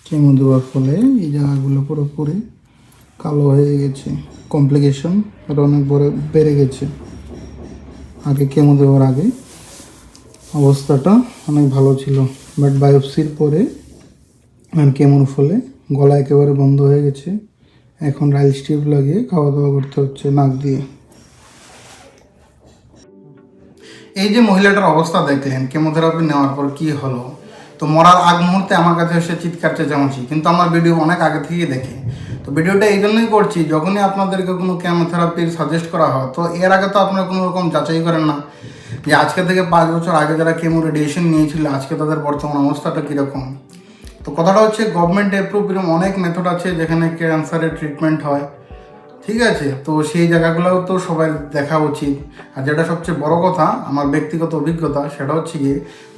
Chemo দেওয়ার ফলে এই জায়গাগুলো পুরোপুরি কালো হয়ে গেছে, কমপ্লিকেশন আরও অনেক বড় বেড়ে গেছে। আগে কেমো দেওয়ার আগে অবস্থাটা অনেক ভালো ছিল, বাট বায়োপসির পরে আর কেমোর ফলে গলা একেবারে বন্ধ হয়ে গেছে। এখন রাইল স্ট্রিপ লাগিয়ে খাওয়া দাওয়া করতে হচ্ছে নাক দিয়ে। এই যে মহিলাটার অবস্থা দেখলেন কেমোথেরাপি নেওয়ার পর কি হলো, তো মরার আগ মুহূর্তে আমার কাছে এসে চিৎকার চেঁচামেচি, কিন্তু আমার ভিডিও অনেক আগে থেকেই দেখে। তো ভিডিওটা এই জন্যই করছি, যখনই আপনাদেরকে কোনো কেমোথেরাপির সাজেস্ট করা হয় তো এর আগে তো আপনারা কোনো রকম যাচাই করেন না যে আজকে থেকে 5 বছর আগে যারা কেমো রেডিয়েশন নিয়েছিল আজকে তাদের বর্তমান অবস্থাটা কীরকম। তো কথাটা হচ্ছে গভর্নমেন্ট অ্যাপ্রুভ এরকম অনেক মেথড আছে যেখানে ক্যান্সারের ট্রিটমেন্ট হয়, ঠিক আছে। তো সেই জায়গাগুলোও তো সবাই দেখা উচিত। আর যেটা সবচেয়ে বড় কথা, আমার ব্যক্তিগত অভিজ্ঞতা সেটা হচ্ছে গিয়ে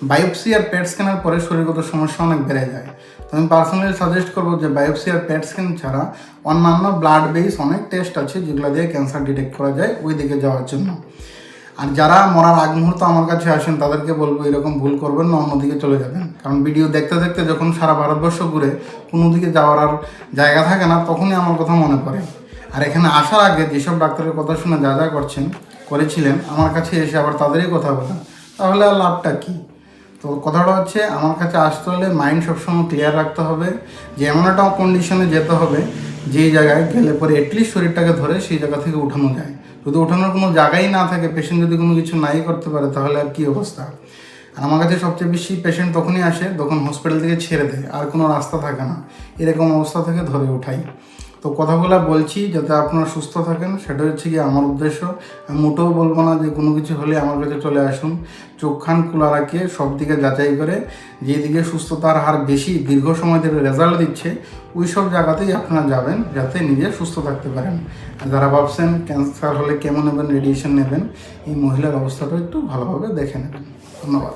বায়োপসি আর পেট স্ক্যানের পরে শরীরগত সমস্যা অনেক বেড়ে যায়। তো আমি পার্সোনালি সাজেস্ট করবো যে বায়োপসি আর পেট স্ক্যান ছাড়া অন্যান্য ব্লাড বেস অনেক টেস্ট আছে যেগুলো দিয়ে ক্যান্সার ডিটেক্ট করা যায় ওই দিকে যাওয়ার জন্য। আর যারা মরার আগ মুহূর্তে আমার কাছে আসেন তাদেরকে বলবো এরকম ভুল করবেন না, অন্যদিকে চলে যাবেন। কারণ ভিডিও দেখতে দেখতে যখন সারা ভারতবর্ষ ঘুরে কোনো দিকে যাওয়ার আর জায়গা থাকে না, তখনই আমার কথা মনে পড়ে। আর এখানে আসার আগে যেসব ডাক্তারের কথা শুনে যা যা করেছিলেন আমার কাছে এসে আবার তাদেরই কথা বলেন, তাহলে আর লাভটা কী? তো কথাটা হচ্ছে আমার কাছে আসতে হলে মাইন্ড সবসময় ক্লিয়ার রাখতে হবে যে এমন একটা কন্ডিশনে যেতে হবে যেই জায়গায় গেলে পরে অ্যাটলিস্ট শরীরটাকে ধরে সেই জায়গা থেকে উঠানো যায়। যদি ওঠানোর কোনো জায়গাই না থাকে, পেশেন্ট যদি কোনো কিছু নাই করতে পারে, তাহলে আর কী অবস্থা। আর আমার কাছে সবচেয়ে বেশি পেশেন্ট তখনই আসে যখন হসপিটাল থেকে ছেড়ে দেয়, আর কোনো রাস্তা থাকে না, এরকম অবস্থা থেকে ধরে ওঠাই। তো কথাগুলো বলছি যাতে আপনারা সুস্থ থাকেন, সেটা হচ্ছে কি আমার উদ্দেশ্য। আমি মোটেও বলবো না যে কোনো কিছু হলে আমার কাছে চলে আসুন। চোখ কান খোলা রাখিয়ে সব দিকে যাচাই করে যেদিকে সুস্থতার হার বেশি দীর্ঘ সময় ধরে রেজাল্ট দিচ্ছে ওই সব জায়গাতেই আপনারা যাবেন যাতে নিজে সুস্থ থাকতে পারেন। আর যারা ভাবছেন ক্যান্সার হলে কেমন নেবেন, রেডিয়েশন নেবেন, এই মহিলার অবস্থাটা একটু ভালোভাবে দেখে নেবেন। ধন্যবাদ।